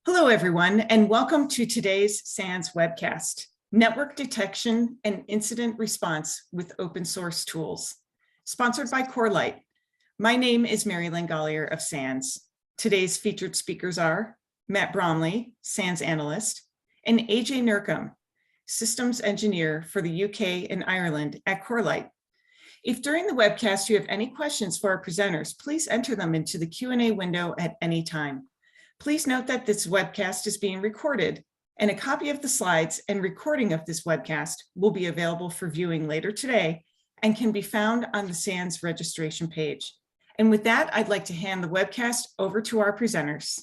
Hello, everyone, and welcome to today's SANS webcast, Network Detection and Incident Response with Open Source Tools, sponsored by Corelight. My name is Mary Lynn Gollier of SANS. Today's featured speakers are Matt Bromley, SANS analyst, and AJ Nurkum, systems engineer for the UK and Ireland at Corelight. If during the webcast you have any questions for our presenters, please enter them into the Q&A window at any time. Please note that this webcast is being recorded, and a copy of the slides and recording of this webcast will be available for viewing later today and can be found on the SANS registration page. And with that, I'd like to hand the webcast over to our presenters.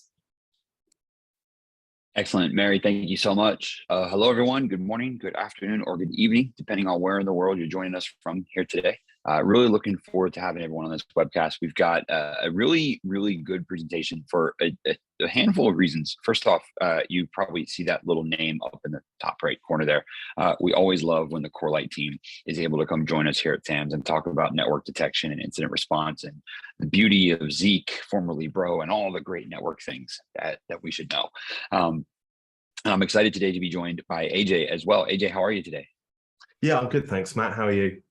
Excellent, Mary, thank you so much. Hello, everyone. Good morning, good afternoon, or good evening, depending on where in the world you're joining us from here today. Really looking forward to having everyone on this webcast. We've got a really good presentation for a handful of reasons. First off, you probably see that little name up in the top right corner there. We always love when the Corelight team is able to come join us here at SANS and talk about network detection and incident response and the beauty of Zeek, formerly Bro, and all the great network things that we should know. And I'm excited today to be joined by AJ as well. AJ, how are you today? Yeah, I'm good, thanks, Matt. How are you?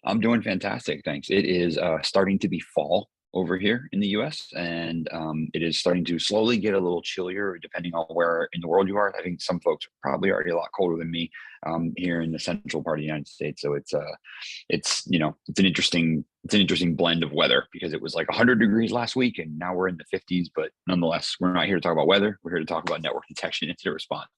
I'm doing fantastic, thanks. It is starting to be fall over here in the US, and it is starting to slowly get a little chillier depending on where in the world you are. I think some folks are probably already a lot colder than me here in the central part of the United States. So it's an interesting blend of weather, because it was like 100 degrees last week and now we're in the 50s, but nonetheless, we're not here to talk about weather. We're here to talk about network detection and incident response.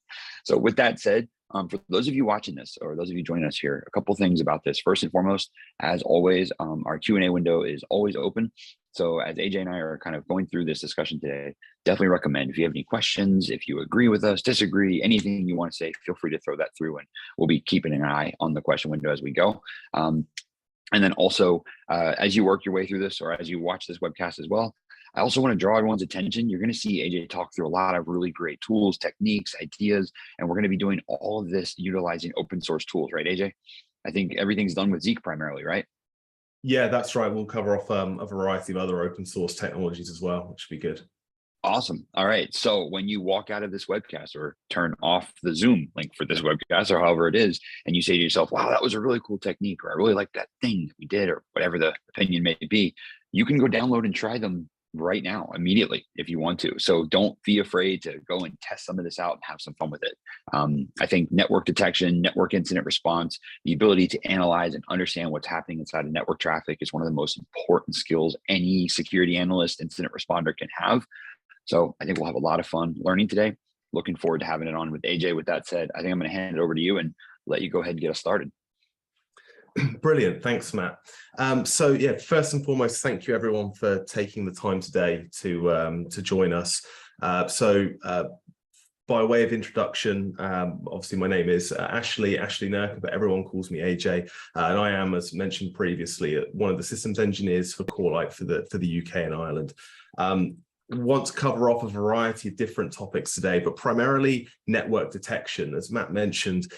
So with that said, for those of you watching this, or those of you joining us here, a couple things about this. First and foremost, as always, our Q&A window is always open. So as AJ and I are kind of going through this discussion today, definitely recommend, if you have any questions, if you agree with us, disagree, anything you want to say, feel free to throw that through, and we'll be keeping an eye on the question window as we go. And then also, as you work your way through this, or as you watch this webcast as well, I also want to draw everyone's attention. You're going to see AJ talk through a lot of really great tools, techniques, ideas, and we're going to be doing all of this utilizing open source tools, right, AJ? I think everything's done with Zeek primarily, right? Yeah, that's right. We'll cover off a variety of other open source technologies as well, which would be good. Awesome. All right. So when you walk out of this webcast, or turn off the Zoom link for this webcast, or however it is, and you say to yourself, wow, that was a really cool technique, or I really like that thing we did, or whatever the opinion may be, you can go download and try them right now, immediately, if you want to. So don't be afraid to go and test some of this out and have some fun with it. I think network detection, network incident response, the ability to analyze and understand what's happening inside of network traffic is one of the most important skills any security analyst, incident responder can have. So I think we'll have a lot of fun learning today. Looking forward to having it on with AJ. With that said, I think I'm going to hand it over to you and let you go ahead and get us started. Brilliant. Thanks, Matt. So yeah, first and foremost, thank you everyone for taking the time today to join us. By way of introduction, obviously my name is Ashley Nurkum, but everyone calls me AJ, and I am, as mentioned previously, one of the systems engineers for Corelight for the UK and Ireland. Want to cover off a variety of different topics today, but primarily network detection. As Matt mentioned,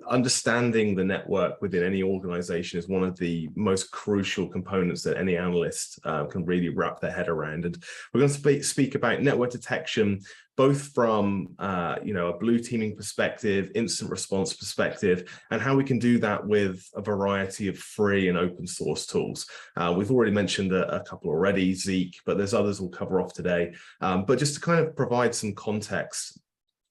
understanding the network within any organization is one of the most crucial components that any analyst can really wrap their head around. And we're going to speak about network detection, both from a blue teaming perspective, incident response perspective, and how we can do that with a variety of free and open source tools. We've already mentioned a couple already, Zeek, but there's others we'll cover off today. But just to kind of provide some context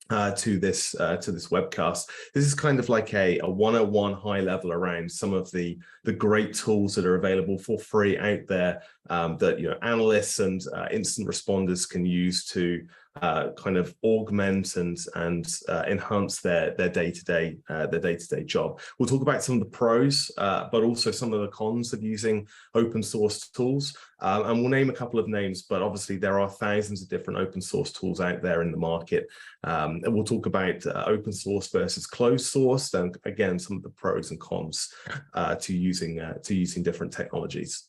to this webcast, this is kind of like a 101 high level around some of the great tools that are available for free out there that analysts and incident responders can use to kind of augment and enhance their day-to-day job. We'll talk about some of the pros, but also some of the cons of using open source tools, and we'll name a couple of names. But obviously, there are thousands of different open source tools out there in the market, and we'll talk about open source versus closed source, and again, some of the pros and cons to using different technologies.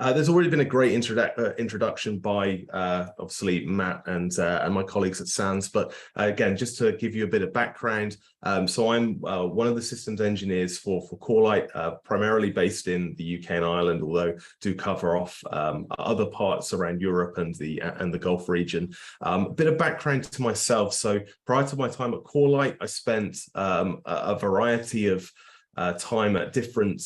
There's already been a great introduction by obviously Matt and my colleagues at SANS, but again, just to give you a bit of background, so I'm one of the systems engineers for Corelight, primarily based in the UK and Ireland, although do cover off other parts around Europe and the Gulf region. A bit of background to myself. So prior to my time at Corelight, I spent a variety of time at different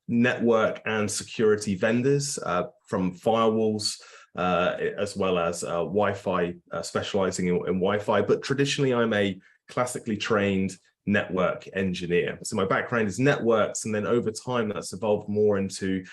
network and security vendors, from firewalls as well as Wi-Fi, specializing in Wi-Fi. But traditionally, I'm a classically trained network engineer. So my background is networks, and then over time that's evolved more into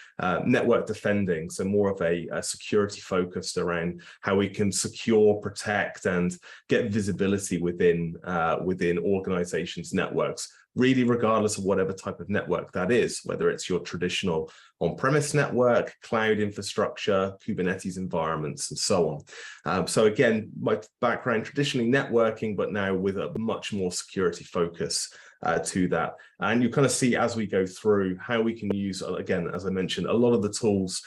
network defending, so more of a security focused around how we can secure, protect, and get visibility within organizations' networks, really regardless of whatever type of network that is, whether it's your traditional on-premise network, cloud infrastructure, Kubernetes environments, and so on. So again, my background traditionally networking, but now with a much more security focus to that. And you kind of see as we go through how we can use, again, as I mentioned, a lot of the tools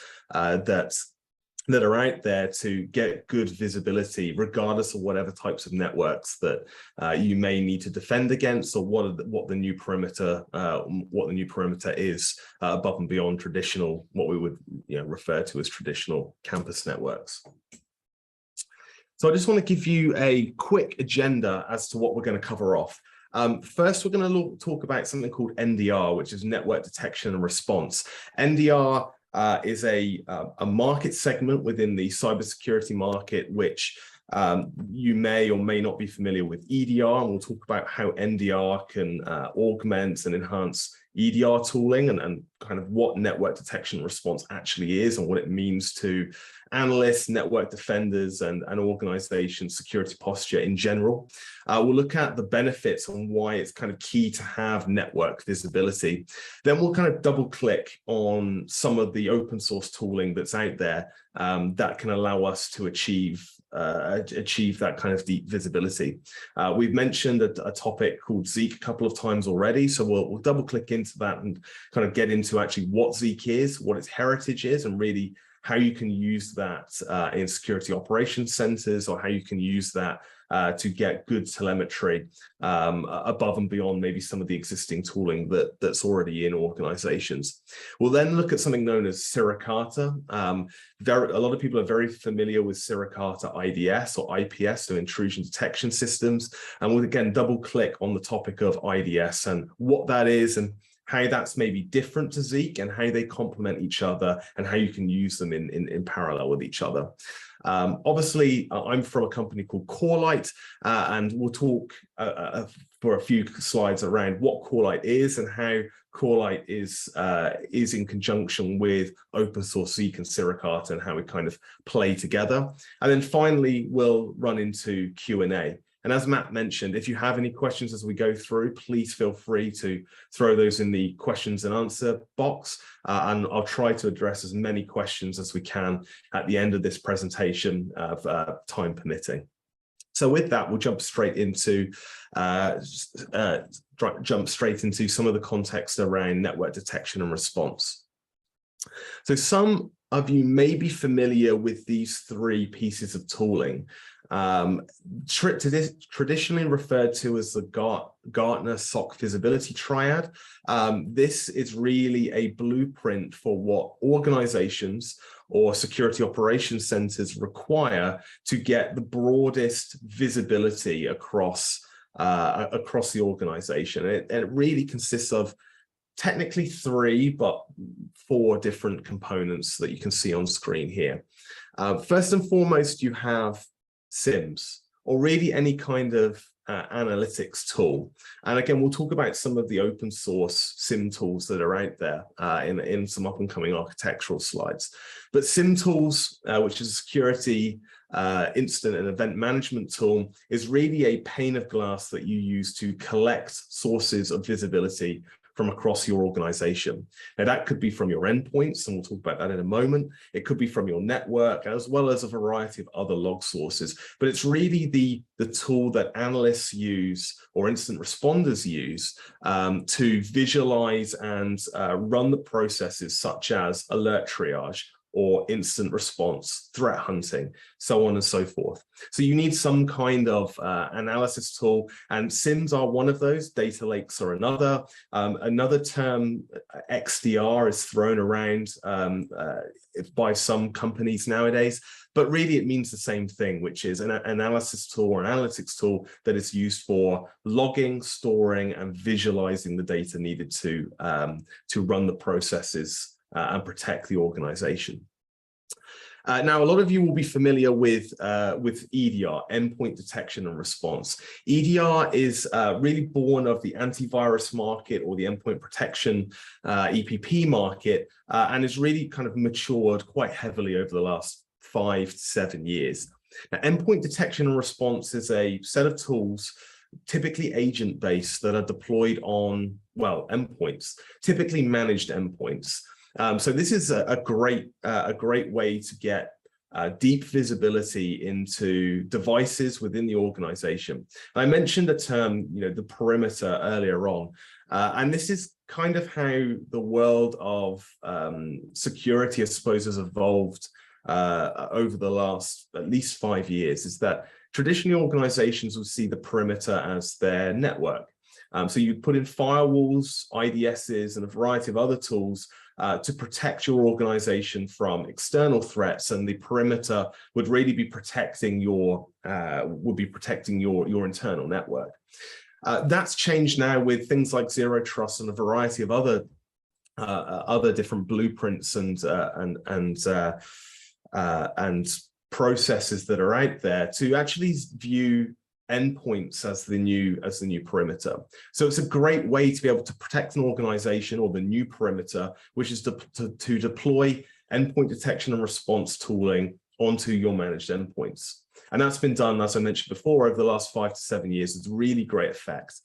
that are out there to get good visibility, regardless of whatever types of networks that you may need to defend against, or what the new perimeter is above and beyond traditional, what we would refer to as traditional campus networks. So I just want to give you a quick agenda as to what we're going to cover off. First, we're going to talk about something called NDR, which is network detection and response. NDR is a market segment within the cybersecurity market, which you may or may not be familiar with EDR, and we'll talk about how NDR can augment and enhance EDR tooling, and kind of what network detection and response actually is, and what it means to analysts, network defenders, and organizations' security posture in general. We'll look at the benefits and why it's kind of key to have network visibility. Then we'll kind of double click on some of the open source tooling that's out there that can allow us to achieve that kind of deep visibility. We've mentioned a topic called Zeek a couple of times already, so we'll double click into that and kind of get into actually what Zeek is, what its heritage is, and really how you can use that in security operations centers, or how you can use that to get good telemetry above and beyond maybe some of the existing tooling that's already in organizations. We'll then look at something known as Suricata. A lot of people are very familiar with Suricata IDS or IPS, so intrusion detection systems. And we'll again double click on the topic of IDS and what that is, and how that's maybe different to Zeek, and how they complement each other, and how you can use them in parallel with each other. Obviously, I'm from a company called Corelight, and we'll talk for a few slides around what Corelight is and how Corelight is in conjunction with open source Zeek and Suricata, and how we kind of play together. And then finally, we'll run into Q&A. And as Matt mentioned, if you have any questions as we go through, please feel free to throw those in the questions and answer box, and I'll try to address as many questions as we can at the end of this presentation, time permitting. So with that, we'll jump straight into some of the context around network detection and response. So some of you may be familiar with these three pieces of tooling. Traditionally referred to as the Gartner SOC visibility triad. This is really a blueprint for what organizations or security operations centers require to get the broadest visibility across the organization. It really consists of technically three, but four different components that you can see on screen here. First and foremost, you have SIMs, or really any kind of analytics tool. And again, we'll talk about some of the open source SIM tools that are out there in some up and coming architectural slides. But SIM tools, which is a security incident and event management tool, is really a pane of glass that you use to collect sources of visibility from across your organization. Now, that could be from your endpoints, and we'll talk about that in a moment. It could be from your network, as well as a variety of other log sources. But it's really the tool that analysts use, or incident responders use, to visualize and run the processes such as alert triage, or incident response, threat hunting, so on and so forth. So you need some kind of analysis tool, and SIMs are one of those, data lakes are another. Another term, XDR, is thrown around by some companies nowadays, but really it means the same thing, which is an analysis tool or analytics tool that is used for logging, storing, and visualizing the data needed to run the processes and protect the organization. Now, a lot of you will be familiar with EDR, endpoint detection and response. EDR is really born of the antivirus market or the endpoint protection EPP market, and has really kind of matured quite heavily over the last 5 to 7 years. Now, endpoint detection and response is a set of tools, typically agent-based, that are deployed on, well, endpoints, typically managed endpoints. So this is a great way to get deep visibility into devices within the organization. I mentioned the term, the perimeter earlier on, and this is kind of how the world of security, I suppose, has evolved over the last at least 5 years. Is that traditionally organizations will see the perimeter as their network. So you put in firewalls, IDSs, and a variety of other tools to protect your organization from external threats, and the perimeter would really be protecting your internal network. That's changed now with things like zero trust and a variety of other different blueprints and processes that are out there to actually view endpoints as the new perimeter. So it's a great way to be able to protect an organization, or the new perimeter, which is to deploy endpoint detection and response tooling onto your managed endpoints. And that's been done, as I mentioned before, over the last 5 to 7 years. It's really great effect.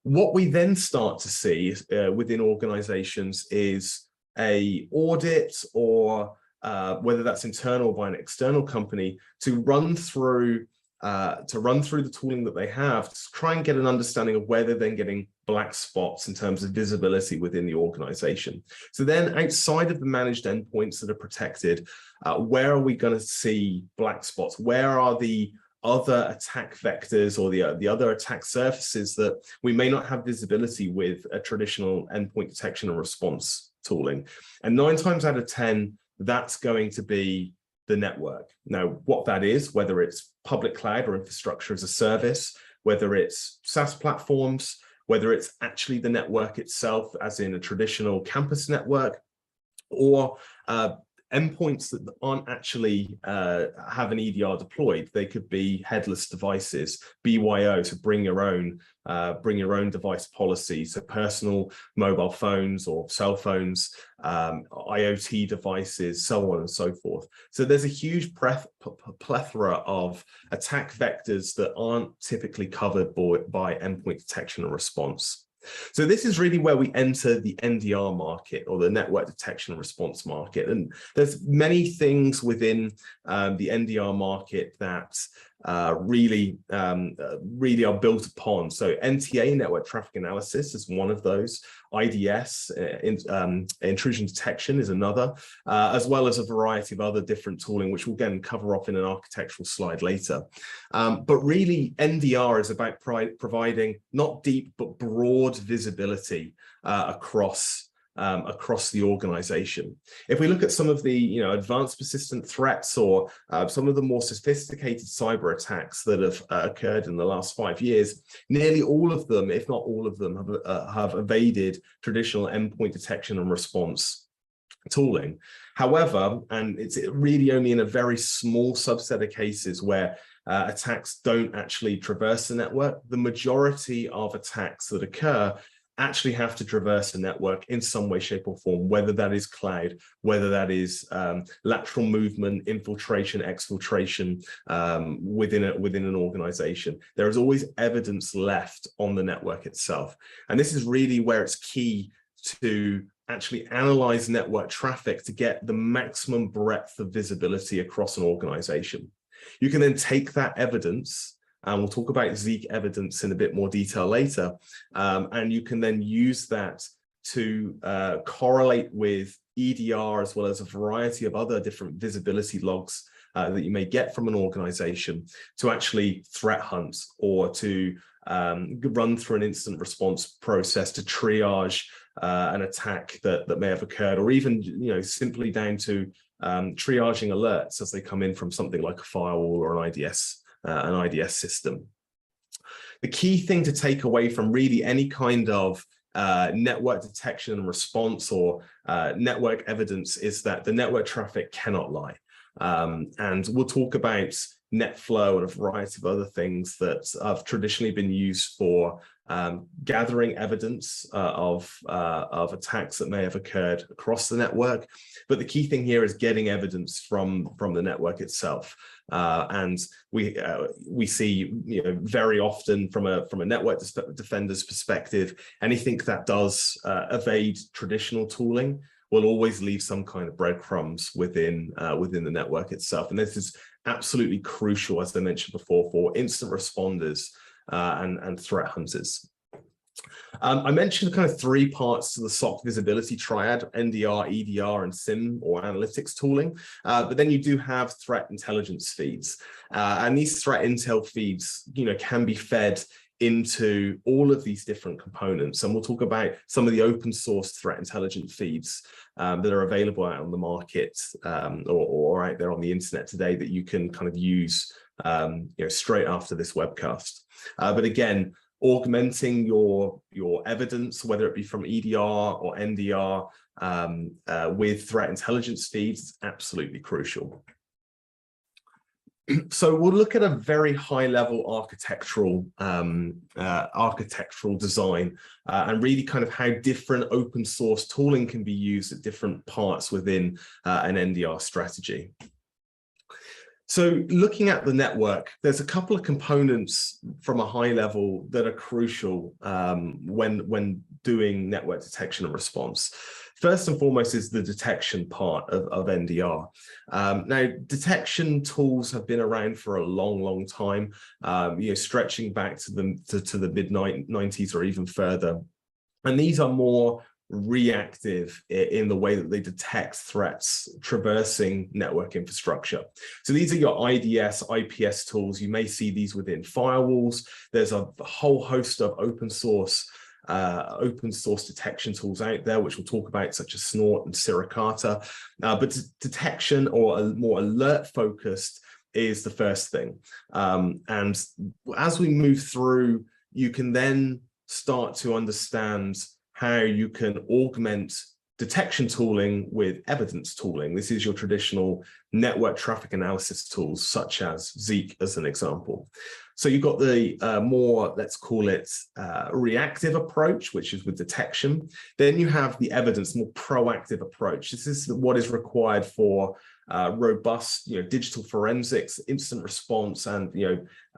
What we then start to see within organizations is a audit, or whether that's internal by an external company, to run through the tooling that they have to try and get an understanding of where they're then getting black spots in terms of visibility within the organization. So then, outside of the managed endpoints that are protected, where are we going to see black spots? Where are the other attack vectors or the other attack surfaces that we may not have visibility with a traditional endpoint detection and response tooling? And 9 times out of 10, that's going to be the network. Now, what that is, whether it's public cloud or infrastructure as a service, whether it's SaaS platforms, whether it's actually the network itself, as in a traditional campus network, or endpoints that aren't actually have an EDR deployed. They could be headless devices, BYO, so bring your own device policy, so personal mobile phones or cell phones, IoT devices, so on and so forth. So there's a huge plethora of attack vectors that aren't typically covered by endpoint detection and response. So this is really where we enter the NDR market, or the network detection and response market. And there's many things within the NDR market that really are built upon. So NTA, network traffic analysis, is one of those. IDS, intrusion detection, is another, as well as a variety of other different tooling, which we'll again cover off in an architectural slide later. But really, NDR is about providing not deep but broad visibility across the organization. If we look at some of the advanced persistent threats, or some of the more sophisticated cyber attacks that have occurred in the last 5 years, nearly all of them, if not all of them, have evaded traditional endpoint detection and response tooling. However, and it's really only in a very small subset of cases where attacks don't actually traverse the network, the majority of attacks that occur actually have to traverse the network in some way, shape, or form, whether that is cloud, whether that is lateral movement, infiltration, exfiltration within an organization. There is always evidence left on the network itself. And this is really where it's key to actually analyze network traffic to get the maximum breadth of visibility across an organization. You can then take that evidence, and we'll talk about Zeek evidence in a bit more detail later. And you can then use that to correlate with EDR as well as a variety of other different visibility logs that you may get from an organization to actually threat hunt or to run through an incident response process to triage an attack that may have occurred, or even simply down to triaging alerts as they come in from something like a firewall or an IDS system. The key thing to take away from really any kind of network detection and response or network evidence is that the network traffic cannot lie. And we'll talk about NetFlow and a variety of other things that have traditionally been used for gathering evidence of attacks that may have occurred across the network. But the key thing here is getting evidence from the network itself. And we see very often from a network defender's perspective, anything that does evade traditional tooling will always leave some kind of breadcrumbs within the network itself. And this is absolutely crucial, as I mentioned before, for incident responders and threat hunters. I mentioned kind of three parts to the SOC visibility triad: NDR, EDR, and SIM or analytics tooling. But then you do have threat intelligence feeds. And these threat intel feeds, can be fed into all of these different components. And we'll talk about some of the open source threat intelligence feeds that are available out on the market or out there on the internet today that you can kind of use straight after this webcast. But again, augmenting your evidence, whether it be from EDR or NDR with threat intelligence feeds, is absolutely crucial. So we'll look at a very high level architectural design and really kind of how different open source tooling can be used at different parts within an NDR strategy. So looking at the network, there's a couple of components from a high level that are crucial when doing network detection and response. First and foremost is the detection part of NDR. Now, detection tools have been around for a long time, stretching back to the mid-90s or even further. And these are more reactive in the way that they detect threats traversing network infrastructure. So these are your IDS, IPS tools. You may see these within firewalls. There's a whole host of open source detection tools out there, which we'll talk about, such as Snort and Suricata. But detection, or a more alert focused, is the first thing. And as we move through, you can then start to understand how you can augment detection tooling with evidence tooling. This is your traditional network traffic analysis tools, such as Zeek, as an example. So you've got the more, let's call it, reactive approach, which is with detection. Then you have the evidence, more proactive approach. This is what is required for robust, digital forensics, instant response, and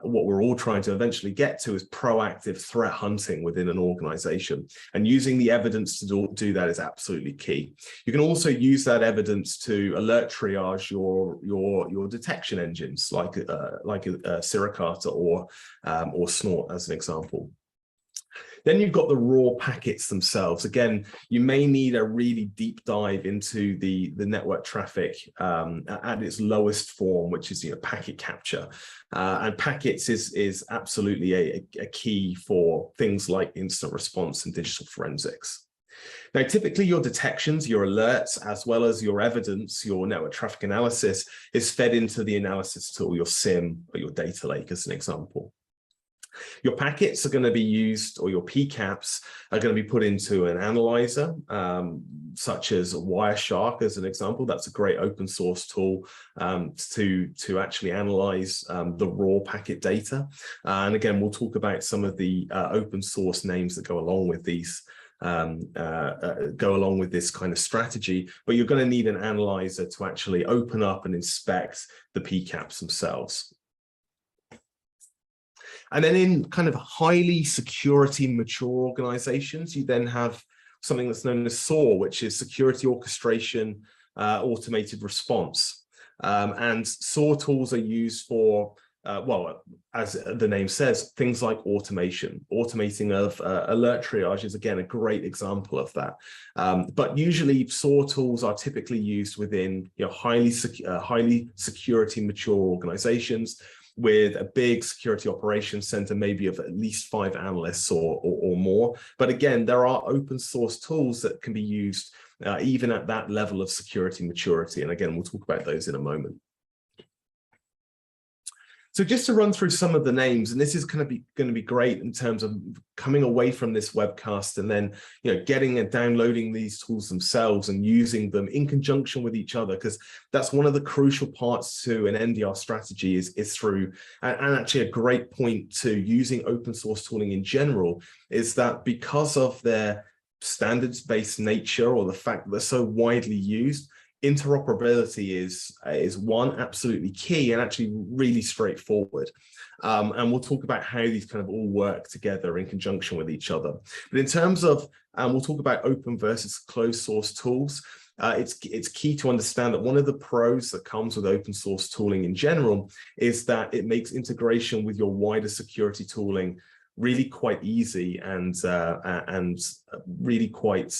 what we're all trying to eventually get to is proactive threat hunting within an organization. And using the evidence to do that is absolutely key. You can also use that evidence to alert triage your detection engines, like Suricata or Snort, as an example. Then you've got the raw packets themselves. Again, you may need a really deep dive into the network traffic at its lowest form, which is packet capture. And packets is absolutely a key for things like instant response and digital forensics. Now, typically your detections, your alerts, as well as your evidence, your network traffic analysis, is fed into the analysis tool, your SIM or your data lake, as an example. Your packets are going to be used, or your PCAPs are going to be put into an analyzer, such as Wireshark, as an example. That's a great open source tool to actually analyze the raw packet data. And again, we'll talk about some of the open source names that go along with these. Go along with this kind of strategy, but you're going to need an analyzer to actually open up and inspect the PCAPs themselves. And then in kind of highly security mature organizations, you then have something that's known as SOAR, which is security orchestration automated response. And SOAR tools are used for well, as the name says, things like automation. Automating of alert triage is, again, a great example of that. But usually SOAR tools are typically used within highly security mature organizations with a big security operations center, maybe of at least 5 analysts or more. But again, there are open source tools that can be used even at that level of security maturity. And again, we'll talk about those in a moment. So just to run through some of the names, and this is going to be great in terms of coming away from this webcast and then getting and downloading these tools themselves and using them in conjunction with each other, because that's one of the crucial parts to an NDR strategy is through, and actually a great point to using open source tooling in general, is that because of their standards-based nature or the fact that they're so widely used, interoperability is one, absolutely key and actually really straightforward. And we'll talk about how these kind of all work together in conjunction with each other. But in terms of, we'll talk about open versus closed source tools. It's key to understand that one of the pros that comes with open source tooling in general is that it makes integration with your wider security tooling really quite easy and really quite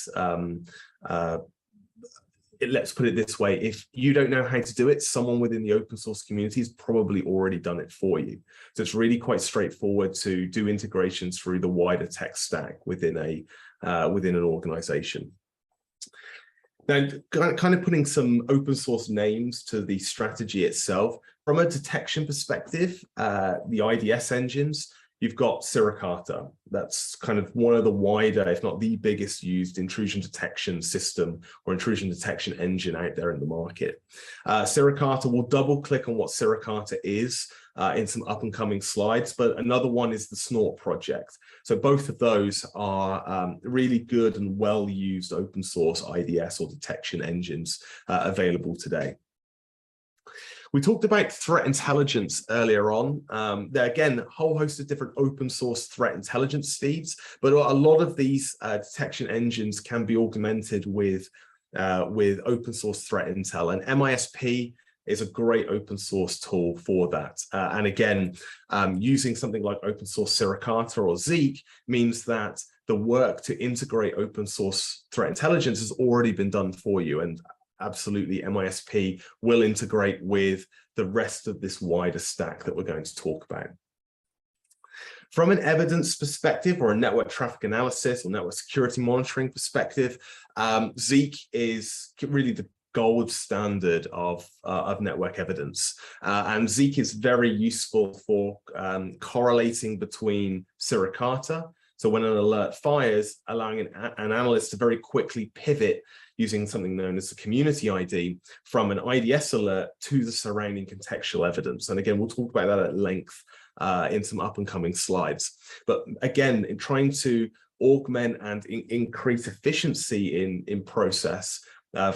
let's put it this way, if you don't know how to do it, someone within the open source community has probably already done it for you. So it's really quite straightforward to do integrations through the wider tech stack within an organization. Now, kind of putting some open source names to the strategy itself, from a detection perspective, the IDS engines, you've got Suricata. That's kind of one of the wider, if not the biggest used intrusion detection system or intrusion detection engine out there in the market. Suricata, we'll double click on what Suricata is in some up and coming slides, but another one is the Snort project. So both of those are really good and well used open source IDS or detection engines available today. We talked about threat intelligence earlier on. There again, a whole host of different open source threat intelligence feeds, but a lot of these detection engines can be augmented with open source threat intel, and MISP is a great open source tool for that. And again, using something like open source Suricata or Zeek means that the work to integrate open source threat intelligence has already been done for you, and absolutely MISP will integrate with the rest of this wider stack that we're going to talk about. From an evidence perspective or a network traffic analysis or network security monitoring perspective, Zeek is really the gold standard of network evidence. And Zeek is very useful for correlating between Suricata. So when an alert fires, allowing an analyst to very quickly pivot using something known as the community ID from an IDS alert to the surrounding contextual evidence. And again, we'll talk about that at length in some up and coming slides. But again, in trying to augment and increase efficiency in process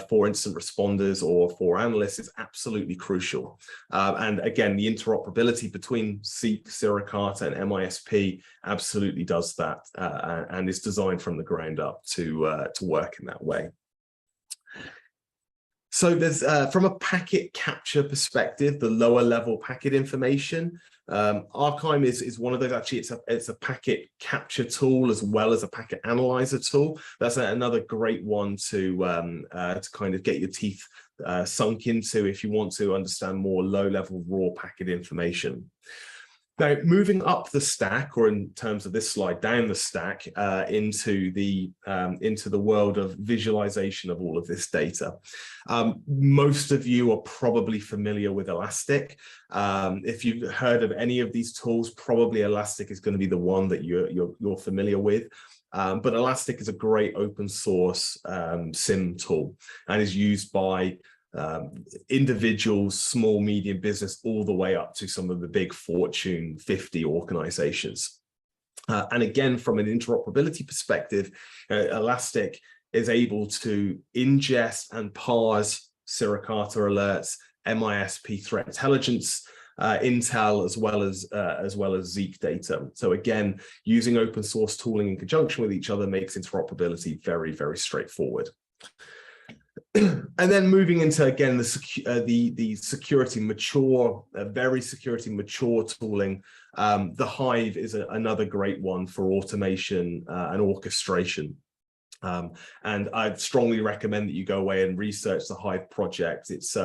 for incident responders or for analysts is absolutely crucial. And again, the interoperability between Zeek, Suricata, and MISP absolutely does that and is designed from the ground up to work in that way. So there's, from a packet capture perspective, the lower level packet information, Archime is one of those. Actually, it's a packet capture tool as well as a packet analyzer tool. That's another great one to kind of get your teeth sunk into if you want to understand more low level raw packet information. Now, moving up the stack, or in terms of this slide, down the stack into the world of visualization of all of this data. Most of you are probably familiar with Elastic. If you've heard of any of these tools, probably Elastic is going to be the one that you're familiar with. But Elastic is a great open source SIM tool and is used by individuals, small, medium business, all the way up to some of the big Fortune 50 organizations. And again, from an interoperability perspective, Elastic is able to ingest and parse Suricata alerts, MISP threat intelligence, intel, as well as Zeek data. So again, using open source tooling in conjunction with each other makes interoperability very, very straightforward. And then moving into, again, the security mature, very security mature tooling. The Hive is another great one for automation and orchestration. And I'd strongly recommend that you go away and research the Hive project. It's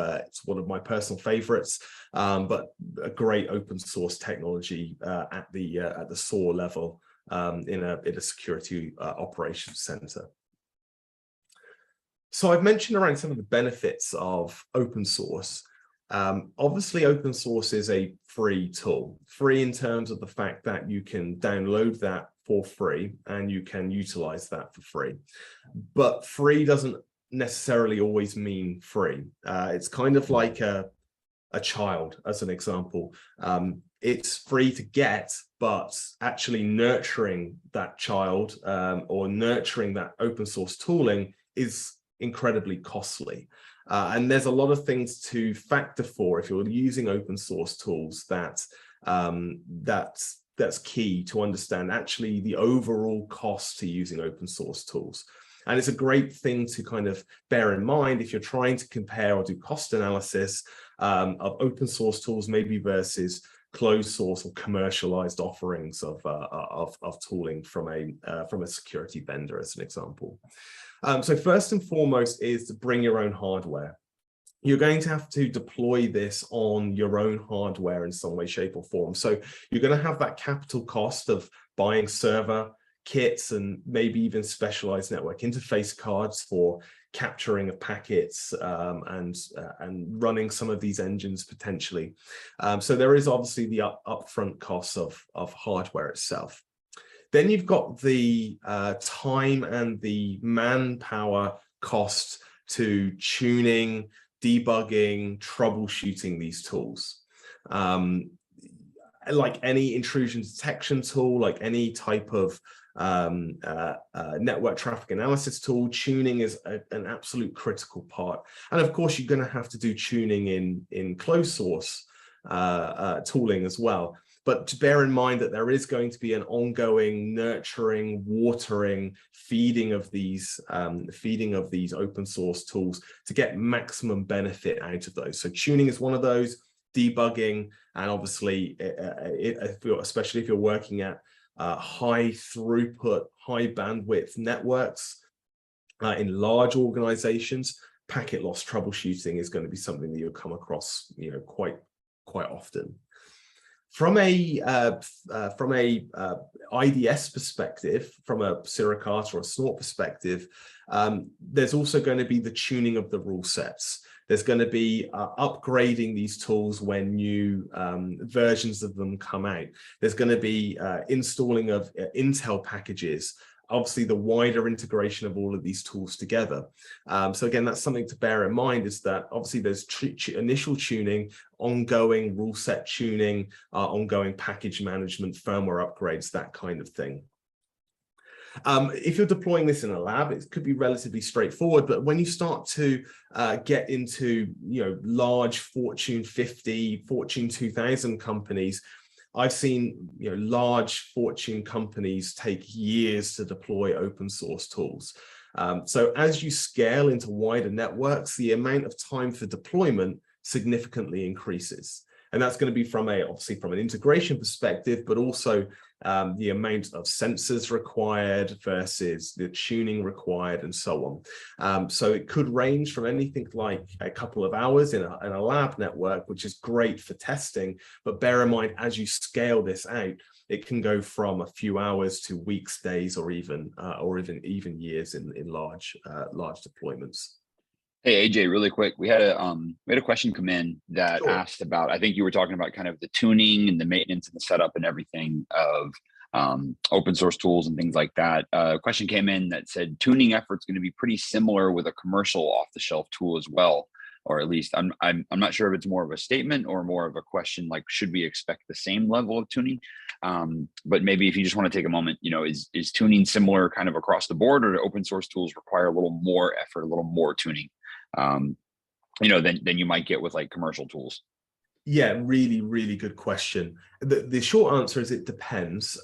one of my personal favorites, but a great open source technology at the SOAR level in a security operations center. So I've mentioned around some of the benefits of open source. Obviously, open source is a free tool, free in terms of the fact that you can download that for free and you can utilize that for free. But free doesn't necessarily always mean free. It's kind of like a child, as an example. It's free to get, but actually nurturing that child or nurturing that open source tooling is incredibly costly. And there's a lot of things to factor for if you're using open source tools that's key to understand actually the overall cost to using open source tools. And it's a great thing to kind of bear in mind if you're trying to compare or do cost analysis of open source tools, maybe versus closed source or commercialized offerings of tooling from a security vendor, as an example. So first and foremost is to bring your own hardware. You're going to have to deploy this on your own hardware in some way, shape, or form. So you're going to have that capital cost of buying server kits and maybe even specialized network interface cards for capturing of packets and running some of these engines potentially. So there is obviously the upfront costs of hardware itself. Then you've got the time and the manpower cost to tuning, debugging, troubleshooting these tools. Like any intrusion detection tool, like any type of network traffic analysis tool, tuning is an absolute critical part. And of course, you're going to have to do tuning in closed source tooling as well. But to bear in mind that there is going to be an ongoing nurturing, watering, feeding of these open source tools to get maximum benefit out of those. So tuning is one of those, debugging, and obviously, especially if you're working at high throughput, high bandwidth networks in large organizations, packet loss troubleshooting is going to be something that you'll come across, quite often. From a IDS perspective, from a Suricata or a snort perspective, there's also going to be the tuning of the rule sets. There's going to be upgrading these tools when new versions of them come out. There's going to be installing of Intel packages, obviously the wider integration of all of these tools together. So again, that's something to bear in mind, is that obviously there's initial tuning, ongoing rule set tuning, ongoing package management, firmware upgrades, that kind of thing. If you're deploying this in a lab, it could be relatively straightforward, but when you start to get into large Fortune 50, Fortune 2000 companies, I've seen large Fortune companies take years to deploy open source tools. So as you scale into wider networks, the amount of time for deployment significantly increases. And that's going to be obviously from an integration perspective, but also the amount of sensors required versus the tuning required and so on. So it could range from anything like a couple of hours in a lab network, which is great for testing. But bear in mind, as you scale this out, it can go from a few hours to weeks, days, or even years in large deployments. Hey AJ, really quick, we had a question come in that Sure. asked about, I think you were talking about kind of the tuning and the maintenance and the setup and everything of open source tools and things like that. A question came in that said tuning effort's going to be pretty similar with a commercial off-the-shelf tool as well, or at least I'm not sure if it's more of a statement or more of a question, like should we expect the same level of tuning? But maybe if you just want to take a moment, is tuning similar kind of across the board, or do open source tools require a little more effort, a little more tuning? Than you might get with like commercial tools? Yeah, really, really good question. The short answer is it depends.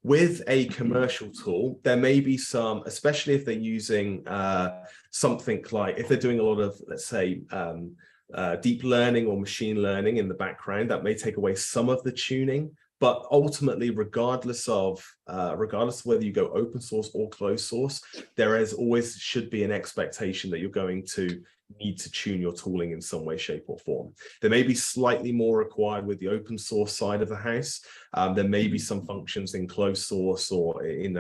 With a commercial tool, there may be some, especially if they're using something like, if they're doing a lot of, let's say, deep learning or machine learning in the background, that may take away some of the tuning. But ultimately, regardless of whether you go open source or closed source, there is always should be an expectation that you're going to need to tune your tooling in some way, shape, or form. There may be slightly more required with the open source side of the house. There may be some functions in closed source or in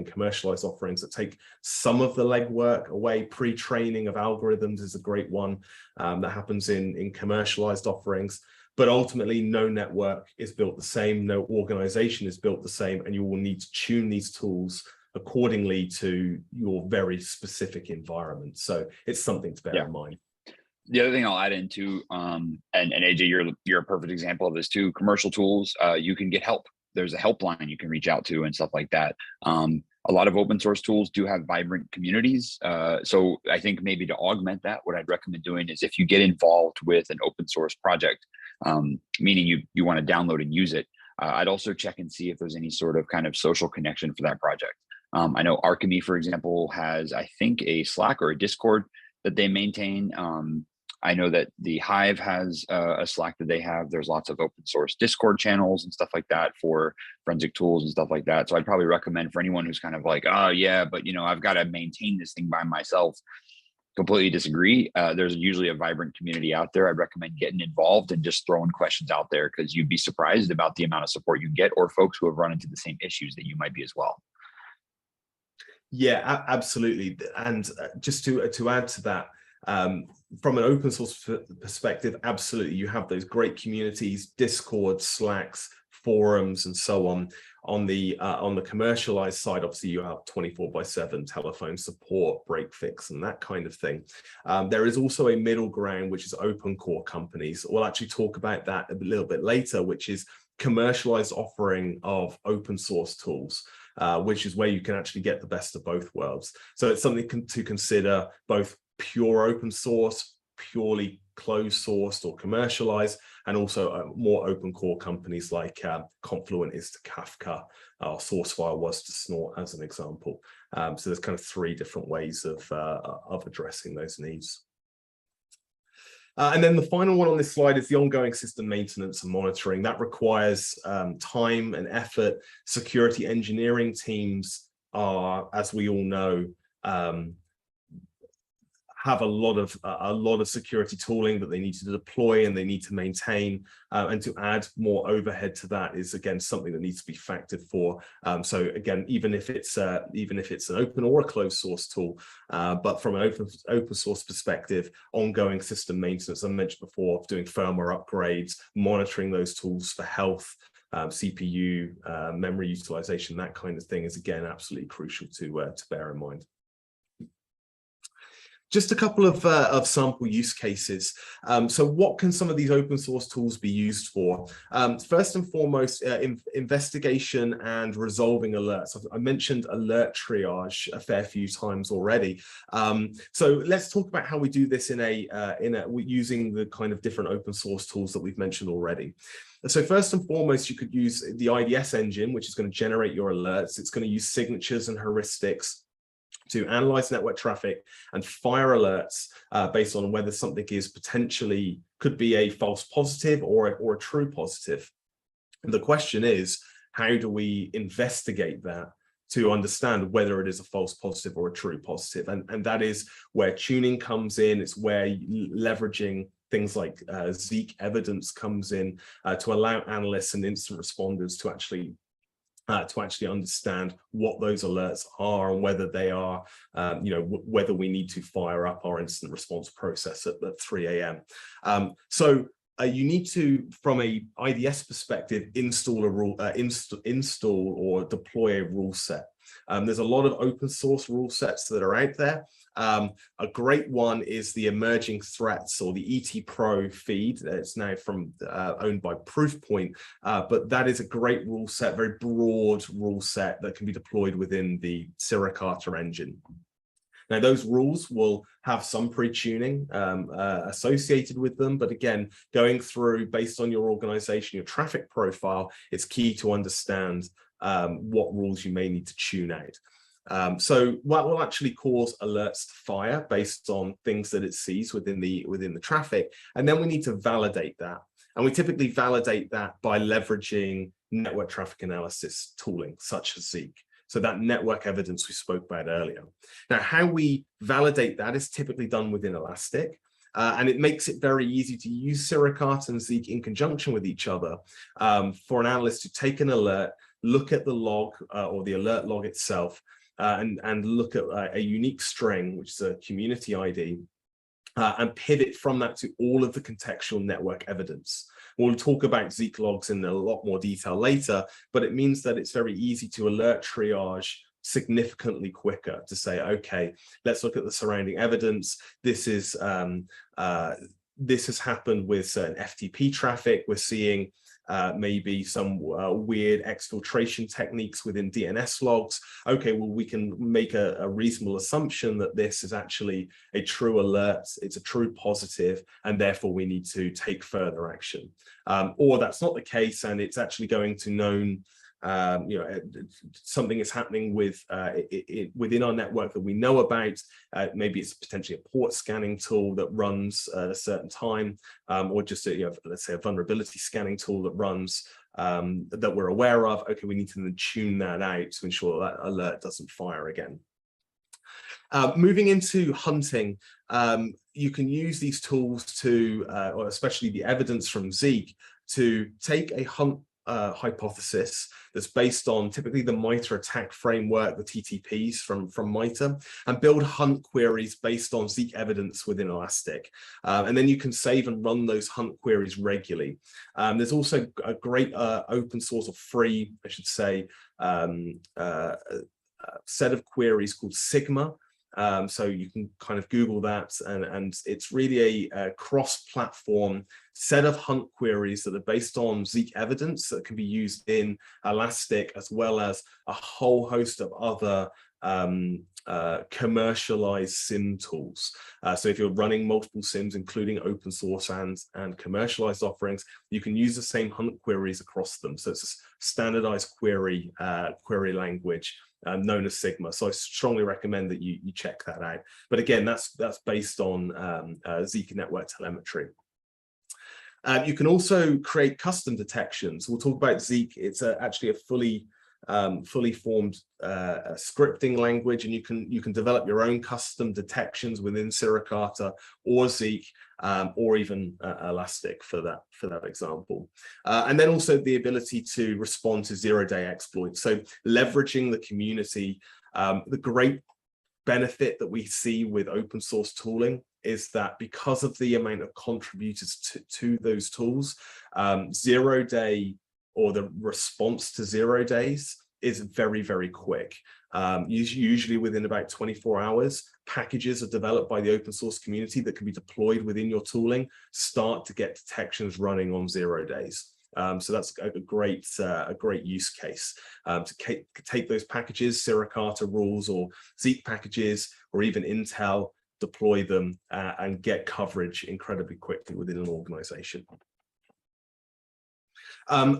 commercialized offerings that take some of the legwork away. Pre-training of algorithms is a great one that happens in commercialized offerings. But ultimately, no network is built the same, no organization is built the same, and you will need to tune these tools accordingly to your very specific environment. So it's something to bear in mind. The other thing I'll add into, and AJ, you're a perfect example of this too, commercial tools, you can get help. There's a helpline you can reach out to and stuff like that. A lot of open source tools do have vibrant communities. So I think maybe to augment that, what I'd recommend doing is if you get involved with an open source project, meaning you want to download and use it, I'd also check and see if there's any sort of kind of social connection for that project. I know Archime, for example, has, I think, a Slack or a Discord that they maintain. I know that the Hive has a Slack that they have. There's lots of open source Discord channels and stuff like that for forensic tools and stuff like that. So I'd probably recommend for anyone who's kind of like, oh yeah, but I've got to maintain this thing by myself. Completely disagree. There's usually a vibrant community out there. I'd recommend getting involved and just throwing questions out there, because you'd be surprised about the amount of support you get, or folks who have run into the same issues that you might be as well. Yeah, absolutely. And just to add to that, from an open source perspective, absolutely, you have those great communities, Discord, Slacks, forums, and so on. On the commercialized side, obviously, you have 24/7 telephone support, break fix, and that kind of thing. There is also a middle ground, which is open core companies. We'll actually talk about that a little bit later, which is commercialized offering of open source tools, which is where you can actually get the best of both worlds. So it's something to consider, both pure open source, purely closed sourced or commercialized, and also more open core companies like Confluent is to Kafka, or SourceFire was to Snort, as an example. So there's kind of three different ways of addressing those needs. And then the final one on this slide is the ongoing system maintenance and monitoring. That requires time and effort. Security engineering teams are, as we all know, have a lot of security tooling that they need to deploy and they need to maintain, and to add more overhead to that is again something that needs to be factored for. So again, even if it's an open or a closed source tool, but from an open source perspective, ongoing system maintenance, I mentioned before, doing firmware upgrades, monitoring those tools for health, CPU, memory utilization, that kind of thing is again absolutely crucial to bear in mind. Just a couple of sample use cases. So what can some of these open source tools be used for? First and foremost, investigation and resolving alerts. I mentioned alert triage a fair few times already. So let's talk about how we do this using the kind of different open source tools that we've mentioned already. So first and foremost, you could use the IDS engine, which is going to generate your alerts. It's going to use signatures and heuristics to analyze network traffic and fire alerts based on whether something is potentially could be a false positive or a true positive. And the question is, how do we investigate that to understand whether it is a false positive or a true positive? And that is where tuning comes in. It's where leveraging things like Zeek evidence comes in to allow analysts and incident responders to actually understand what those alerts are and whether they are, whether we need to fire up our incident response process at 3 a.m. So you need to, from a IDS perspective, install a rule, install or deploy a rule set. There's a lot of open source rule sets that are out there. A great one is the emerging threats, or the ET Pro feed. It's now owned by Proofpoint, but that is a great rule set, very broad rule set that can be deployed within the Suricata engine. Now, those rules will have some pre-tuning associated with them, but again, going through based on your organization, your traffic profile, it's key to understand what rules you may need to tune out. So what will actually cause alerts to fire based on things that it sees within the traffic, and then we need to validate that. And we typically validate that by leveraging network traffic analysis tooling such as Zeek. So that network evidence we spoke about earlier. Now, how we validate that is typically done within Elastic. And it makes it very easy to use Suricata and Zeke in conjunction with each other for an analyst to take an alert, look at the log or the alert log itself, and look at a unique string, which is a community ID, and pivot from that to all of the contextual network evidence. We'll talk about Zeek logs in a lot more detail later, but it means that it's very easy to alert triage significantly quicker to say, okay, let's look at the surrounding evidence. This has happened with certain FTP traffic. We're seeing maybe some weird exfiltration techniques within DNS logs. Okay, well, we can make a reasonable assumption that this is actually a true alert, it's a true positive, and therefore we need to take further action. Or that's not the case, and it's actually going to known, something is happening with within our network that we know about. Maybe it's potentially a port scanning tool that runs at a certain time, or just let's say a vulnerability scanning tool that runs that we're aware of. Okay, we need to then tune that out to ensure that alert doesn't fire again. Moving into hunting, you can use these tools to, or especially the evidence from Zeek, to take a hunt hypothesis that's based on typically the MITRE attack framework, the TTPs from MITRE, and build hunt queries based on Zeek evidence within Elastic. And then you can save and run those hunt queries regularly. There's also a great open source or free, I should say, set of queries called Sigma. So you can kind of Google that, and it's really a cross-platform set of hunt queries that are based on Zeek evidence that can be used in Elastic, as well as a whole host of other commercialized SIM tools. So if you're running multiple SIMs, including open source and commercialized offerings, you can use the same hunt queries across them. So it's a standardized query language known as Sigma. So I strongly recommend that you check that out. But again, that's based on Zeek network telemetry. You can also create custom detections. We'll talk about Zeek. It's actually a fully formed scripting language, and you can develop your own custom detections within Suricata or Zeek, or even Elastic for that example. And then also the ability to respond to zero-day exploits. So leveraging the community. The great benefit that we see with open source tooling is that because of the amount of contributors to those tools, 0 day or the response to 0 days is very, very quick. Usually within about 24 hours, packages are developed by the open source community that can be deployed within your tooling, start to get detections running on 0 days. So that's a great use case to take those packages, Suricata rules or Zeek packages, or even Intel, deploy them and get coverage incredibly quickly within an organization.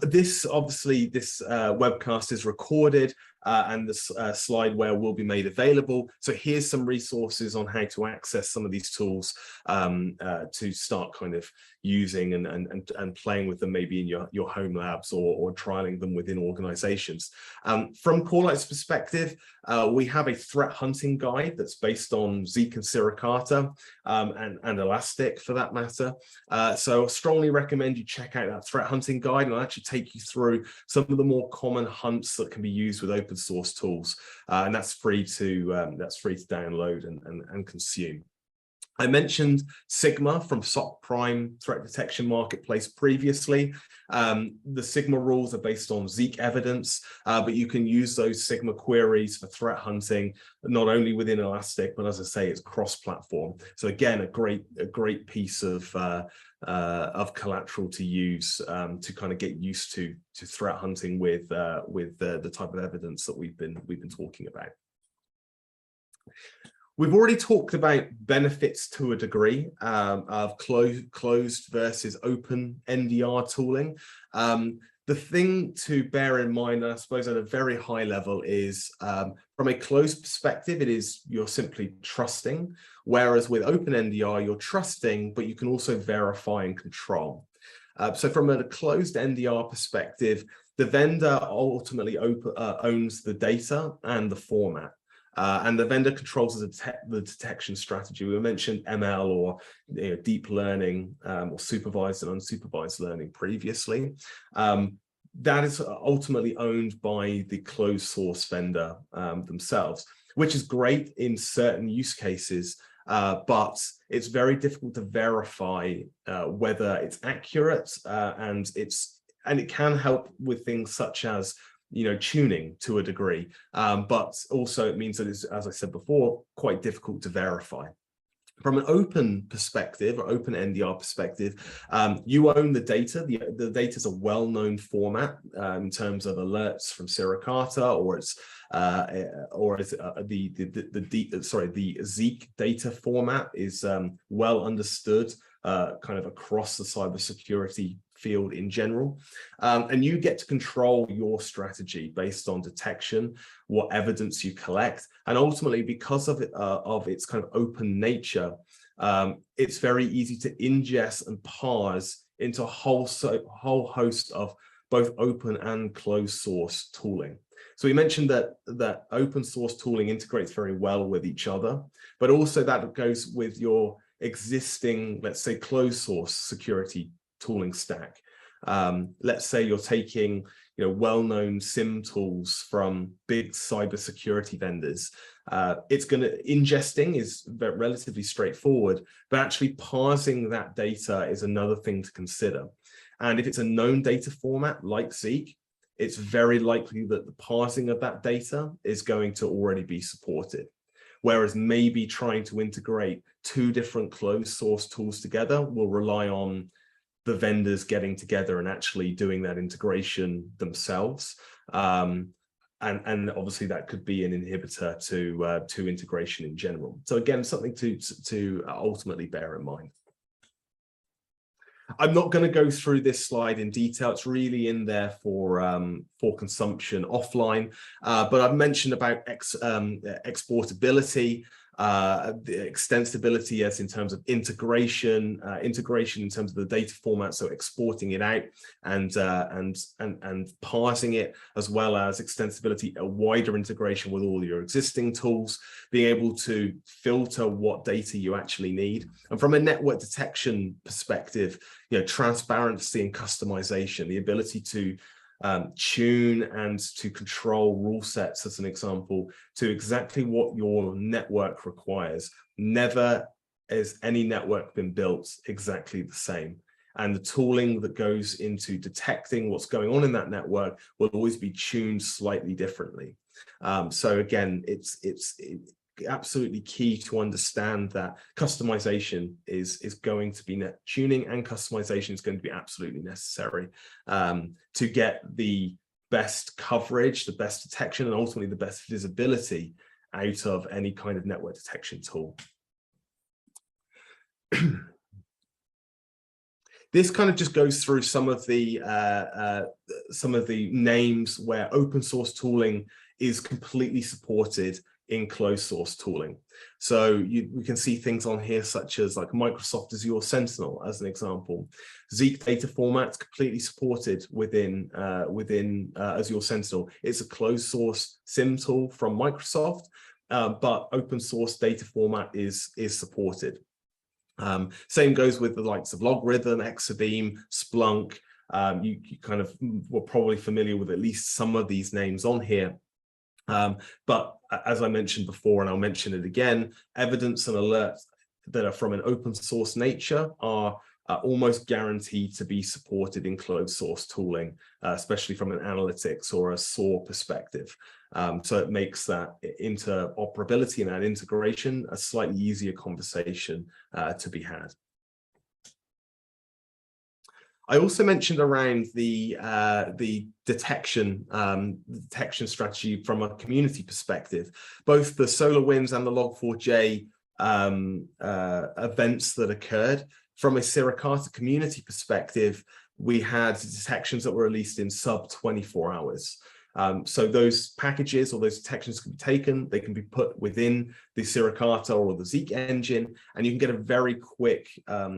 This webcast is recorded and this slideware will be made available. So here's some resources on how to access some of these tools to start kind of using and playing with them maybe in your home labs or trialing them within organizations. From Corelight's perspective, we have a threat hunting guide that's based on Zeek and Suricata and Elastic for that matter. So I strongly recommend you check out that threat hunting guide, and I'll actually take you through some of the more common hunts that can be used with open source tools, and that's free to download and consume. I mentioned Sigma from SOC Prime Threat Detection Marketplace previously. The Sigma rules are based on Zeek evidence, but you can use those Sigma queries for threat hunting, not only within Elastic, but as I say, it's cross-platform. So again, a great piece of collateral to use to kind of get used to threat hunting with the type of evidence that we've been talking about. We've already talked about benefits to a degree of closed versus open NDR tooling. The thing to bear in mind, I suppose at a very high level, is from a closed perspective, you're simply trusting, whereas with open NDR, you're trusting, but you can also verify and control. So from a closed NDR perspective, the vendor ultimately owns the data and the format. And the vendor controls the detection strategy. We mentioned ML or deep learning or supervised and unsupervised learning previously. That is ultimately owned by the closed source vendor themselves, which is great in certain use cases, but it's very difficult to verify whether it's accurate, and it can help with things such as tuning to a degree, but also it means that it's, as I said before, quite difficult to verify. From an open perspective, or open NDR perspective, you own the data. The data is a well-known format in terms of alerts from Suricata, the Zeek data format is well understood kind of across the cybersecurity field in general, and you get to control your strategy based on detection, what evidence you collect, and ultimately, because of its kind of open nature, it's very easy to ingest and parse into a whole host of both open and closed source tooling. So we mentioned that open source tooling integrates very well with each other, but also that goes with your existing, let's say, closed source security tooling stack. Let's say you're taking well-known SIM tools from big cybersecurity vendors. Ingesting is relatively straightforward, but actually parsing that data is another thing to consider. And if it's a known data format like Zeek, it's very likely that the parsing of that data is going to already be supported. Whereas maybe trying to integrate two different closed source tools together will rely on the vendors getting together and actually doing that integration themselves. And obviously that could be an inhibitor to integration in general. So again, something to ultimately bear in mind. I'm not going to go through this slide in detail. It's really in there for consumption offline. But I've mentioned about exportability, the extensibility as in terms of integration in terms of the data format, so exporting it out and parsing it, as well as extensibility, a wider integration with all your existing tools, being able to filter what data you actually need. And from a network detection perspective, transparency and customization, the ability to tune and to control rule sets, as an example, to exactly what your network requires. Never has any network been built exactly the same. And the tooling that goes into detecting what's going on in that network will always be tuned slightly differently. So again, it's absolutely key to understand that customization is going to be tuning, and customization is going to be absolutely necessary to get the best coverage, the best detection, and ultimately the best visibility out of any kind of network detection tool. This kind of just goes through some of the names where open source tooling is completely supported in closed source tooling. So we can see things on here such as like Microsoft Azure Sentinel as an example. Zeek data format's completely supported within Azure Sentinel. It's a closed source SIM tool from Microsoft, but open source data format is supported. Same goes with the likes of Logarithm, Exabeam, Splunk. You kind of were probably familiar with at least some of these names on here. But as I mentioned before, and I'll mention it again, evidence and alerts that are from an open source nature are almost guaranteed to be supported in closed source tooling, especially from an analytics or a SOAR perspective. So it makes that interoperability and that integration a slightly easier conversation to be had. I also mentioned around the detection strategy from a community perspective. Both the SolarWinds and the Log4j events that occurred, from a Suricata community perspective, we had detections that were released in sub 24 hours. So those packages or those detections can be taken, they can be put within the Suricata or the Zeek engine, and you can get a very quick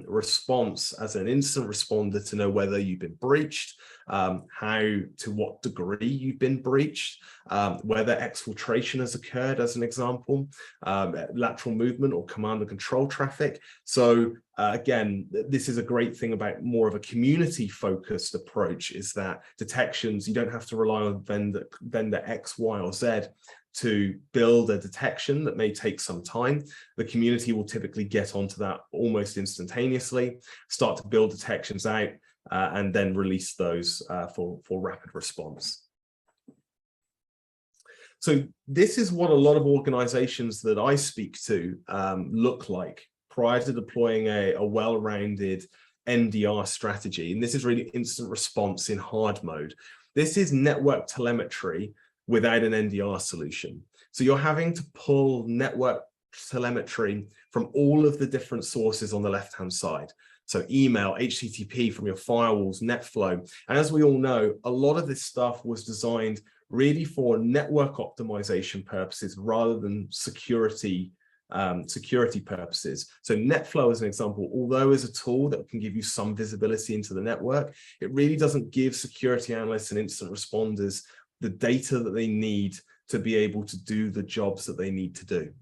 response as an instant responder to know whether you've been breached, to what degree you've been breached, whether exfiltration has occurred, as an example, lateral movement or command and control traffic. So again, this is a great thing about more of a community-focused approach, is that detections, you don't have to rely on vendor X, Y, or Z to build a detection that may take some time. The community will typically get onto that almost instantaneously, start to build detections out, and then release those for rapid response. So this is what a lot of organizations that I speak to look like prior to deploying a well-rounded NDR strategy. And this is really instant response in hard mode. This is network telemetry without an NDR solution. So you're having to pull network telemetry from all of the different sources on the left-hand side. So email, HTTP from your firewalls, NetFlow. And as we all know, a lot of this stuff was designed really for network optimization purposes rather than security purposes. So NetFlow, as an example, although is a tool that can give you some visibility into the network, it really doesn't give security analysts and incident responders the data that they need to be able to do the jobs that they need to do.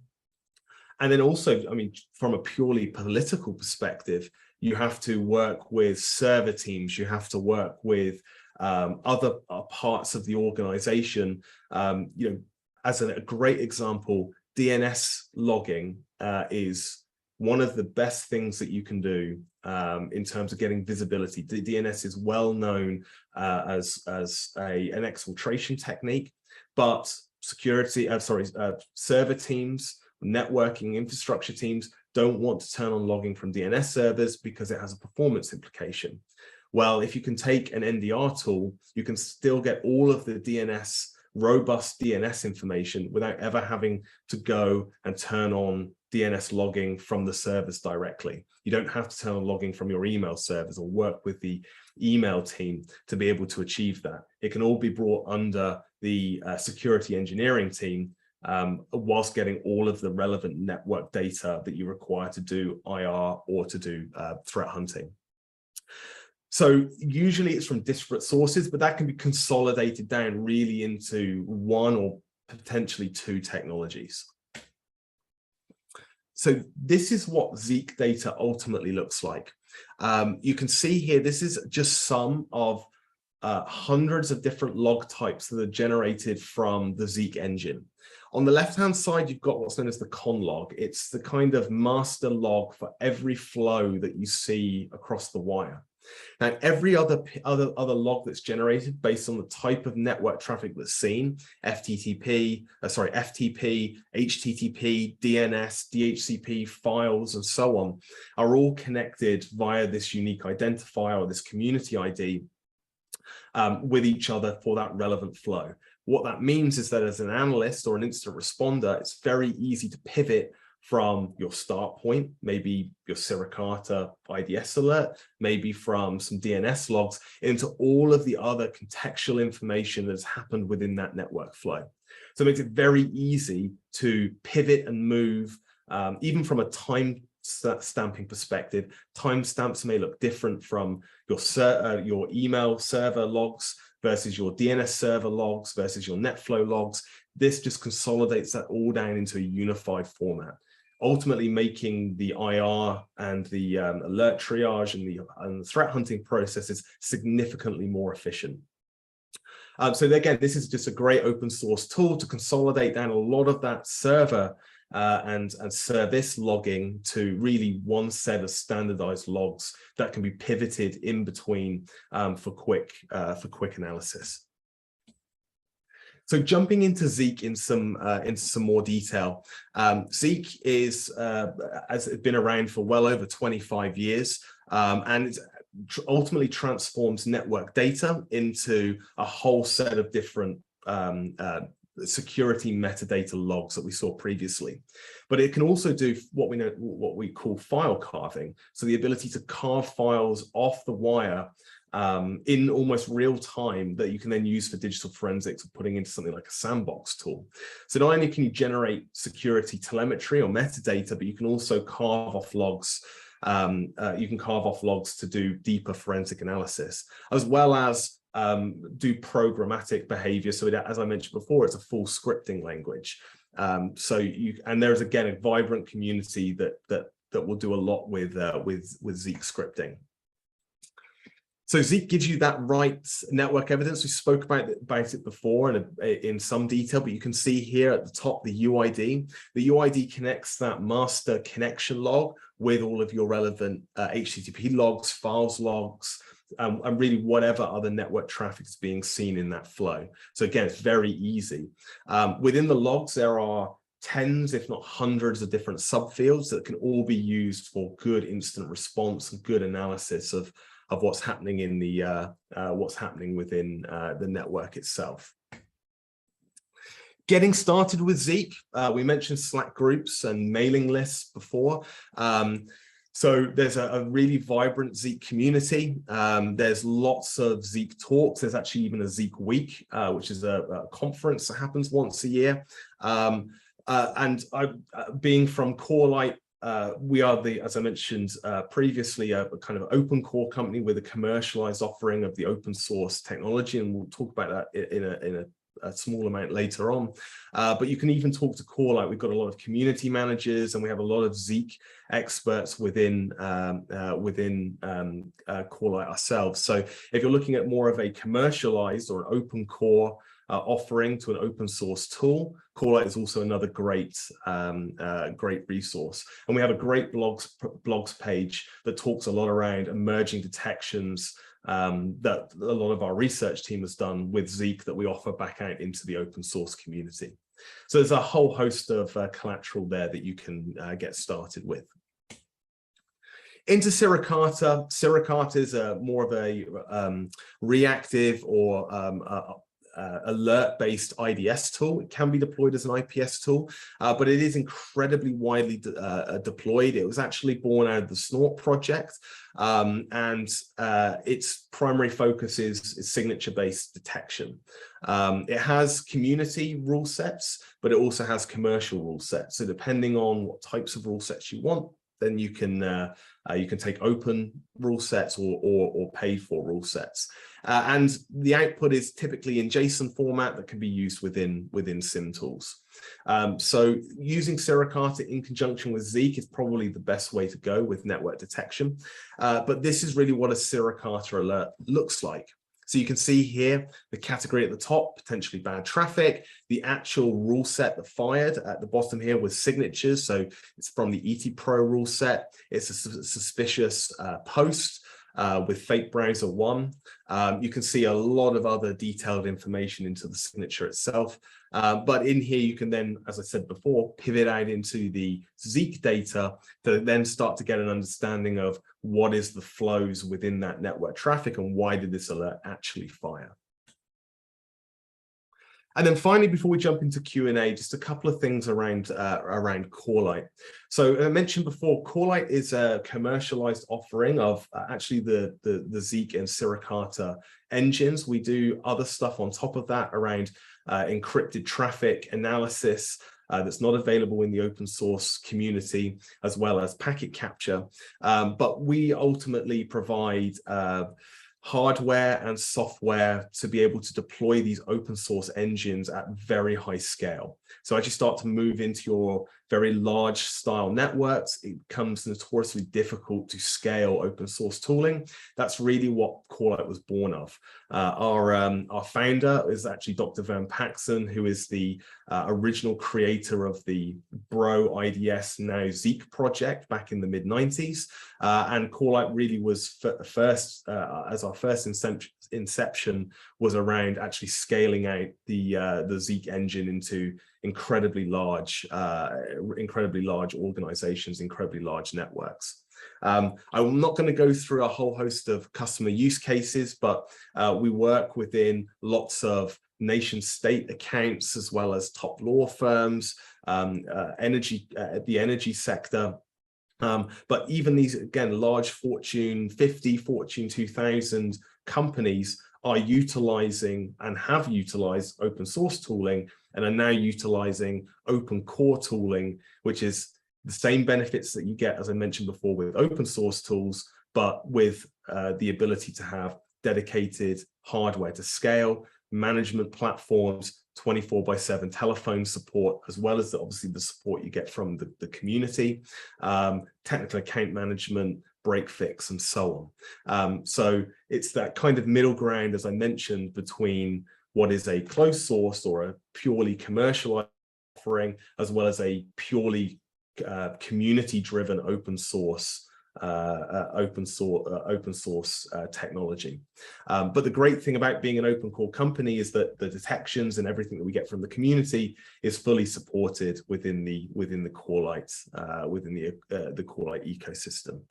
And then also, I mean, from a purely political perspective, you have to work with server teams, you have to work with other parts of the organization. You know, as a great example, DNS logging is one of the best things that you can do in terms of getting visibility. DNS is well known as an exfiltration technique, but server teams, networking infrastructure teams don't want to turn on logging from DNS servers because it has a performance implication. Well, if you can take an NDR tool, you can still get all of the robust DNS information without ever having to go and turn on DNS logging from the servers directly. You don't have to turn on logging from your email servers or work with the email team to be able to achieve that. It can all be brought under the security engineering team, whilst getting all of the relevant network data that you require to do IR or to do threat hunting. So usually it's from disparate sources, but that can be consolidated down really into one or potentially two technologies. So this is what Zeek data ultimately looks like. You can see here, this is just some of hundreds of different log types that are generated from the Zeek engine. On the left-hand side, you've got what's known as the con log. It's the kind of master log for every flow that you see across the wire. Now, every other log that's generated based on the type of network traffic that's seen, FTP, HTTP, DNS, DHCP, files, and so on, are all connected via this unique identifier or this community ID with each other for that relevant flow. What that means is that as an analyst or an incident responder, it's very easy to pivot from your start point, maybe your Suricata IDS alert, maybe from some DNS logs, into all of the other contextual information that's happened within that network flow. So it makes it very easy to pivot and move, even from a time stamping perspective. Timestamps may look different from your email server logs versus your DNS server logs versus your NetFlow logs. This just consolidates that all down into a unified format, ultimately making the IR and the alert triage and the threat hunting processes significantly more efficient. So again, this is just a great open source tool to consolidate down a lot of that server and service logging to really one set of standardized logs that can be pivoted in between for quick analysis. So jumping into Zeek in some more detail, Zeek has been around for well over 25 years, and ultimately transforms network data into a whole set of different security metadata logs that we saw previously. But it can also do what we call file carving. So the ability to carve files off the wire in almost real time that you can then use for digital forensics or putting into something like a sandbox tool. So not only can you generate security telemetry or metadata, but you can also carve off logs. You can carve off logs to do deeper forensic analysis, as well as do programmatic behavior. So as I mentioned before, it's a full scripting language. And there's again a vibrant community that will do a lot with Zeek scripting. So Zeek gives you that right network evidence. We spoke about it before in some detail, but you can see here at the top the UID. The UID connects that master connection log with all of your relevant HTTP logs, files logs, and really whatever other network traffic is being seen in that flow. So again, it's very easy. Within the logs, there are tens, if not hundreds of different subfields that can all be used for good incident response and good analysis of what's happening in the within the network itself. Getting started with Zeek, we mentioned Slack groups and mailing lists before. So there's a really vibrant Zeek community. There's lots of Zeek talks. There's actually even a Zeek week, which is a conference that happens once a year. Being from Corelight, we are as I mentioned previously, a kind of open core company with a commercialized offering of the open source technology, and we'll talk about that in a small amount later on. But you can even talk to Corelight. We've got a lot of community managers, and we have a lot of Zeek experts within Corelight ourselves. So if you're looking at more of a commercialized or an open core offering to an open source tool, Corelight is also another great resource. And we have a great blogs page that talks a lot around emerging detections that a lot of our research team has done with Zeek that we offer back out into the open source community. So there's a whole host of collateral there that you can get started with. Into Suricata. Suricata is more of a reactive or alert-based IDS tool. It can be deployed as an IPS tool, but it is incredibly widely deployed. It was actually born out of the Snort project, and its primary focus is signature-based detection. It has community rule sets, but it also has commercial rule sets. So depending on what types of rule sets you want, then you can take open rule sets or paid for rule sets. And the output is typically in JSON format that can be used within SIM tools. So using Suricata in conjunction with Zeek is probably the best way to go with network detection. But this is really what a Suricata alert looks like. So you can see here the category at the top, potentially bad traffic, the actual rule set that fired at the bottom here with signatures. So it's from the ET Pro rule set. It's a suspicious post with fake browser 1. You can see a lot of other detailed information into the signature itself. But in here, you can then, as I said before, pivot out into the Zeek data to then start to get an understanding of what is the flows within that network traffic and why did this alert actually fire. And then finally, before we jump into Q&A, just a couple of things around Corelight. So I mentioned before, Corelight is a commercialized offering of actually the Zeek and Suricata engines. We do other stuff on top of that around encrypted traffic analysis that's not available in the open source community, as well as packet capture. But we ultimately provide hardware and software to be able to deploy these open source engines at very high scale. So as you start to move into your very large style networks, it becomes notoriously difficult to scale open source tooling. That's really what Corelight was born of. Our founder is actually Dr. Van Paxson, who is the original creator of the Bro IDS, now Zeek project back in the mid-90s. And Corelight really was as our first inception was around actually scaling out the Zeek engine into incredibly large organizations, incredibly large networks. I'm not going to go through a whole host of customer use cases, but we work within lots of nation state accounts as well as top law firms, the energy sector. But even these, again, large Fortune 50, Fortune 2000 companies are utilizing and have utilized open source tooling and are now utilizing open core tooling, which is the same benefits that you get, as I mentioned before, with open source tools, but with the ability to have dedicated hardware to scale, management platforms, 24/7 telephone support, as well as obviously the support you get from the community, technical account management, break fix, and so on. So it's that kind of middle ground, as I mentioned, between what is a closed source or a purely commercial offering, as well as a purely community-driven open source technology. But the great thing about being an open core company is that the detections and everything that we get from the community is fully supported within the Corelight the Corelight ecosystem.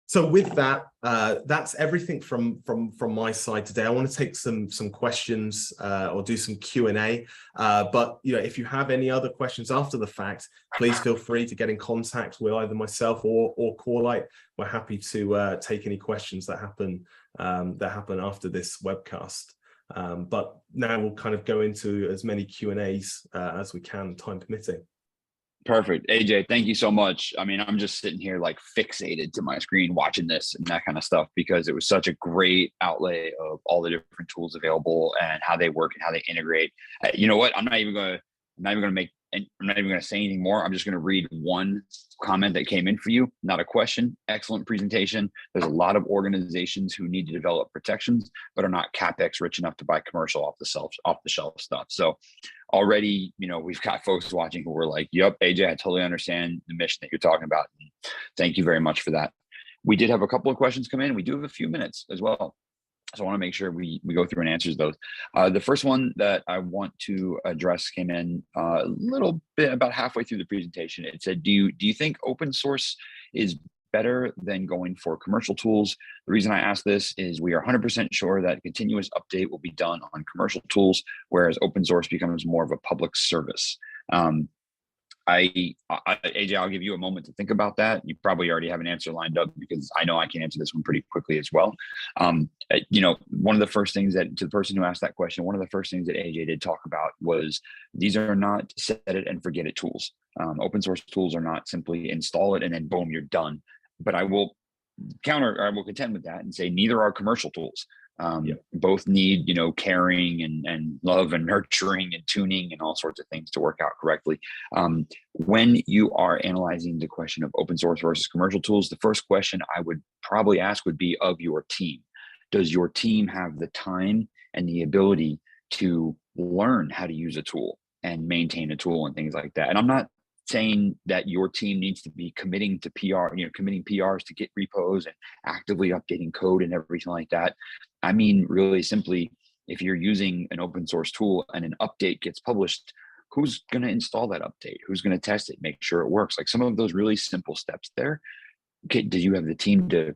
So with that, that's everything from my side today. I want to take some questions or do some Q&A. But if you have any other questions after the fact, please feel free to get in contact with either myself or Corelight. We're happy to take any questions that happen after this webcast. But now we'll kind of go into as many Q&As as we can, time permitting. Perfect. AJ, thank you so much. I mean, I'm just sitting here like fixated to my screen watching this and that kind of stuff, because it was such a great outlay of all the different tools available and how they work and how they integrate. You know what? I'm not even going to say anything more. I'm just going to read one comment that came in for you. Not a question. Excellent presentation. There's a lot of organizations who need to develop protections, but are not CapEx rich enough to buy commercial off the shelf stuff. So already, we've got folks watching who were like, yep, AJ, I totally understand the mission that you're talking about. Thank you very much for that. We did have a couple of questions come in. We do have a few minutes as well. So I want to make sure we go through and answer those. The first one that I want to address came in a little bit about halfway through the presentation. It said, do you think open source is better than going for commercial tools? The reason I ask this is we are 100% sure that continuous update will be done on commercial tools, whereas open source becomes more of a public service. AJ, I'll give you a moment to think about that. You probably already have an answer lined up, because I know I can answer this one pretty quickly as well. One of the first things that, to the person who asked that question, one of the first things that AJ did talk about was these are not set it and forget it tools. Open source tools are not simply install it and then boom, you're done. But I will contend with that and say neither are commercial tools. Both need, caring and love and nurturing and tuning and all sorts of things to work out correctly. When you are analyzing the question of open source versus commercial tools, the first question I would probably ask would be of your team. Does your team have the time and the ability to learn how to use a tool and maintain a tool and things like that? And I'm not saying that your team needs to be committing to PR, committing PRs to get repos and actively updating code and everything like that. I mean, really simply, if you're using an open source tool and an update gets published, who's going to install that update? Who's going to test it, make sure it works? Like some of those really simple steps there. Okay, do you have the team to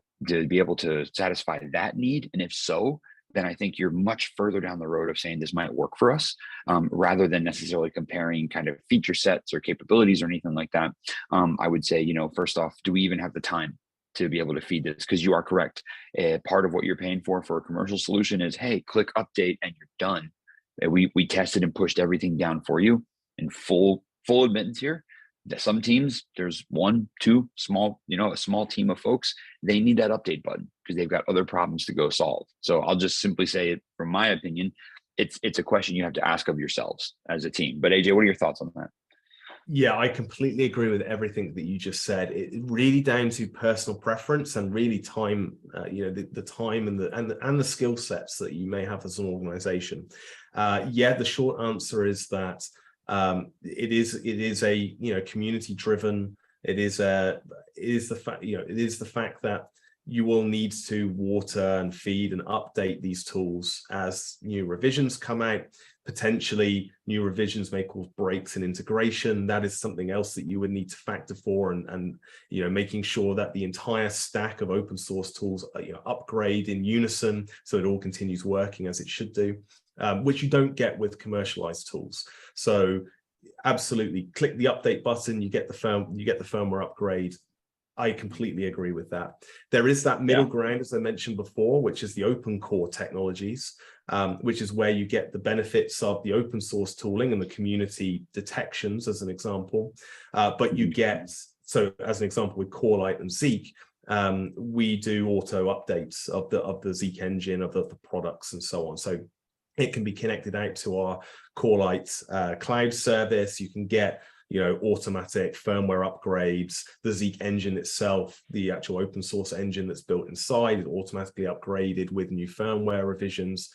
be able to satisfy that need? And if so, then I think you're much further down the road of saying this might work for us, rather than necessarily comparing kind of feature sets or capabilities or anything like that. I would say, first off, do we even have the time to be able to feed this? Because you are correct. Part of what you're paying for a commercial solution is, hey, click update and you're done. We tested and pushed everything down for you. In full admittance here, some teams, there's one, two small, a small team of folks, they need that update button because they've got other problems to go solve. So I'll just simply say, from my opinion, it's a question you have to ask of yourselves as a team. But AJ, what are your thoughts on that? Yeah, I completely agree with everything that you just said. It really down to personal preference and really time, the time and the skill sets that you may have as an organization. The short answer is that it is a community driven. It is the fact that you will need to water and feed and update these tools as new revisions come out. Potentially new revisions may cause breaks in integration. That is something else that you would need to factor for, and you know, making sure that the entire stack of open source tools upgrade in unison so it all continues working as it should do, which you don't get with commercialized tools. So absolutely, click the update button, you get the firmware upgrade. I completely agree with that. There is that middle ground, as I mentioned before, which is the open core technologies, which is where you get the benefits of the open source tooling and the community detections, as an example. But you get, so as an example with Corelight and Zeek, we do auto updates of the Zeek engine, of the products and so on. So it can be connected out to our Corelight cloud service. You can get automatic firmware upgrades. The Zeek engine itself, the actual open source engine that's built inside, is automatically upgraded with new firmware revisions.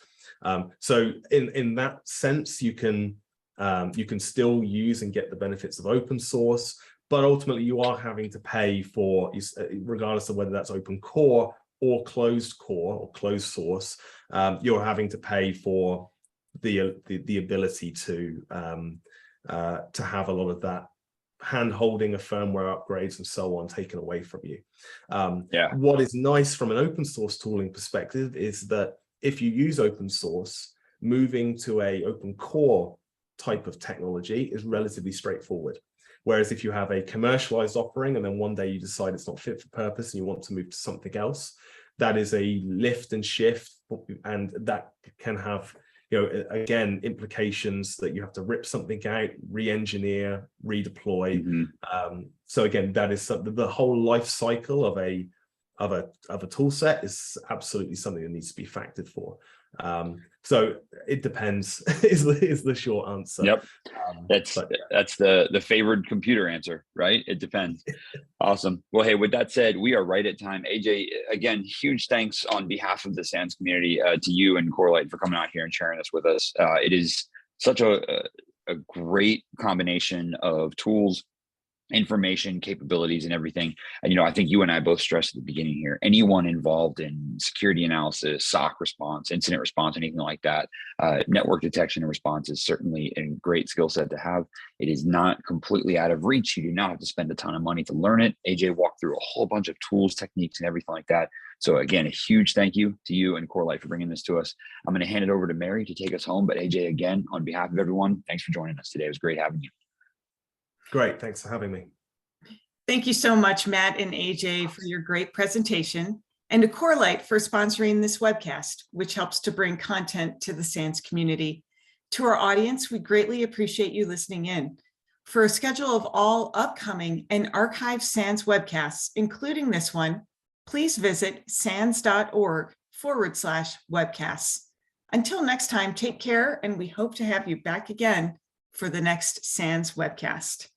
So in that sense, you can still use and get the benefits of open source, but ultimately you are having to pay for, regardless of whether that's open core or closed source, you're having to pay for the ability to have a lot of that hand-holding of firmware upgrades and so on taken away from you. What is nice from an open source tooling perspective is that if you use open source, moving to a open core type of technology is relatively straightforward. Whereas if you have a commercialized offering and then one day you decide it's not fit for purpose and you want to move to something else, that is a lift and shift, and that can have, again, implications that you have to rip something out, re-engineer, redeploy. So again, that is the whole life cycle of a tool set is absolutely something that needs to be factored for. So it depends is the short answer. Yep. That's the favored computer answer, right? It depends. Awesome. Well, hey, with that said, we are right at time. AJ, again, huge thanks on behalf of the SANS community to you and Corelight for coming out here and sharing this with us. It is such a great combination of tools, information, capabilities, and everything. And I think you and I both stressed at the beginning here, anyone involved in security analysis, SOC response, incident response, anything like that, network detection and response is certainly a great skill set to have. It is not completely out of reach. You do not have to spend a ton of money to learn it. AJ walked through a whole bunch of tools, techniques, and everything like that. So again, a huge thank you to you and Corelight for bringing this to us. I'm going to hand it over to Mary to take us home. But AJ, again, on behalf of everyone, thanks for joining us today. It was great having you. Great. Thanks for having me. Thank you so much, Matt and AJ, for your great presentation, and to Corelight for sponsoring this webcast, which helps to bring content to the SANS community. To our audience, we greatly appreciate you listening in. For a schedule of all upcoming and archived SANS webcasts, including this one, please visit sans.org/webcasts. Until next time, take care, and we hope to have you back again for the next SANS webcast.